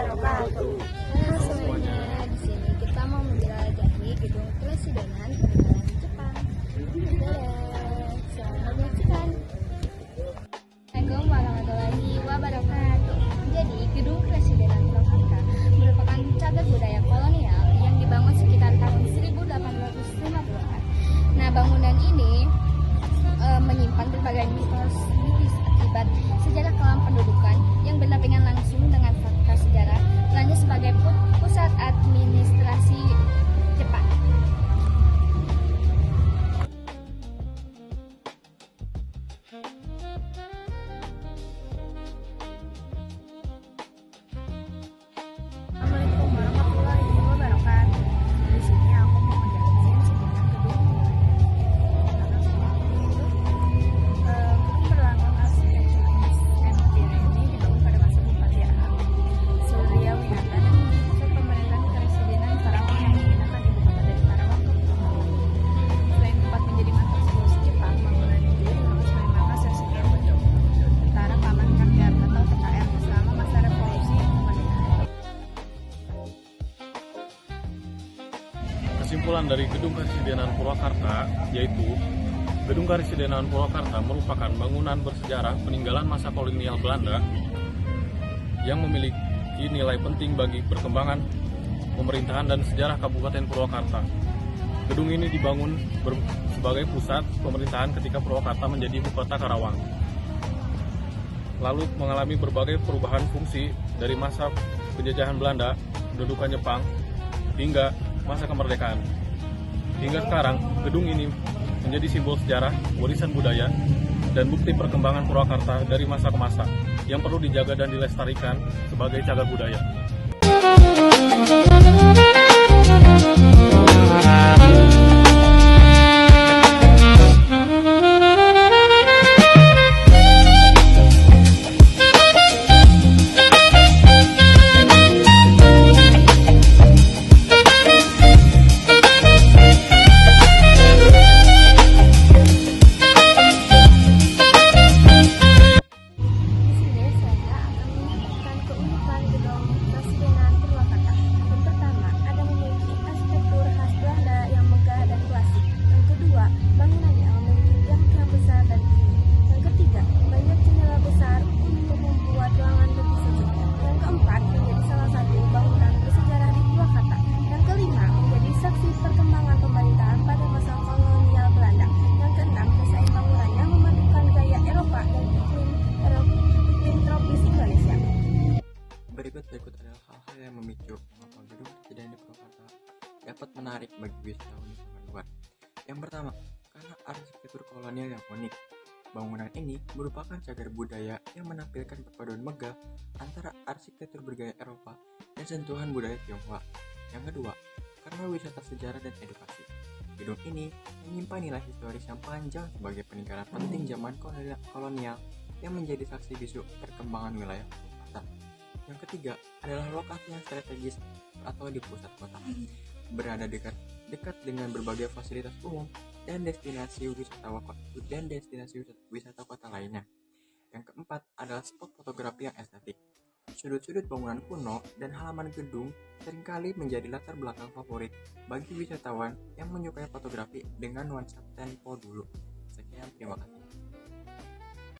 wabarakatuh. Halo semuanya, di sini kita mau menjelajahi gedung Presidenan Peninggalan Jepang. Dadah, selamat menyaksikan. Assalamualaikum warahmatullahi wabarakatuh. Jadi, gedung Presidenan Purwakarta merupakan cagar budaya kolonial yang dibangun sekitar tahun 1850-an. Nah, bangunan ini menyimpan berbagai mitos akibat sejarah kelam pendudukan yang berdampingan langsung dengan fakta sejarah, perannya sebagai pusat administrasi Jepang. Assalamualaikum warahmatullahi wabarakatuh. Di sini aku mau menjelaskan seputar gedung berlambang arsitektur empire ini dibangun pada masa Bupati Arab Suryawinata dan menjadi pusat pemerintahan Presidenan Karawang yang memindahkan ibu kota dari Karawang ke Purwakarta. Selain tempat menjadi markas polisi Jepang, bangunan ini juga dibangun sebagai markas Residen Tentara Paman Rakyat atau TKR selama masa revolusi kemerdekaan. Kesimpulan dari Gedung Karesidenan Purwakarta yaitu Gedung Karesidenan Purwakarta merupakan bangunan bersejarah peninggalan masa kolonial Belanda yang memiliki nilai penting bagi perkembangan pemerintahan dan sejarah Kabupaten Purwakarta. Gedung ini dibangun sebagai pusat pemerintahan ketika Purwakarta menjadi ibu kota Karawang. Lalu mengalami berbagai perubahan fungsi dari masa penjajahan Belanda, pendudukan Jepang, hingga masa kemerdekaan. Hingga sekarang, gedung ini menjadi simbol sejarah, warisan budaya, dan bukti perkembangan Purwakarta dari masa ke masa yang perlu dijaga dan dilestarikan sebagai cagar budaya. Berikut adalah hal-hal yang memicu mengapa gedung Presiden di Purwakarta dapat menarik bagi wisatawan dari luar. Yang pertama, karena arsitektur kolonial yang unik. Bangunan ini merupakan cagar budaya yang menampilkan perpaduan megah antara arsitektur bergaya Eropa dan sentuhan budaya Tionghoa. Yang kedua, karena wisata sejarah dan edukasi. Gedung ini menyimpan nilai historis yang panjang sebagai peninggalan penting zaman kolonial yang menjadi saksi bisu perkembangan wilayah Purwakarta. Yang ketiga adalah lokasi yang strategis atau di pusat kota, berada dekat dengan berbagai fasilitas umum dan destinasi wisata kota lainnya. Yang keempat adalah spot fotografi yang estetik. Sudut-sudut bangunan kuno dan halaman gedung seringkali menjadi latar belakang favorit bagi wisatawan yang menyukai fotografi dengan nuansa tempo dulu. Sekian, terima kasih.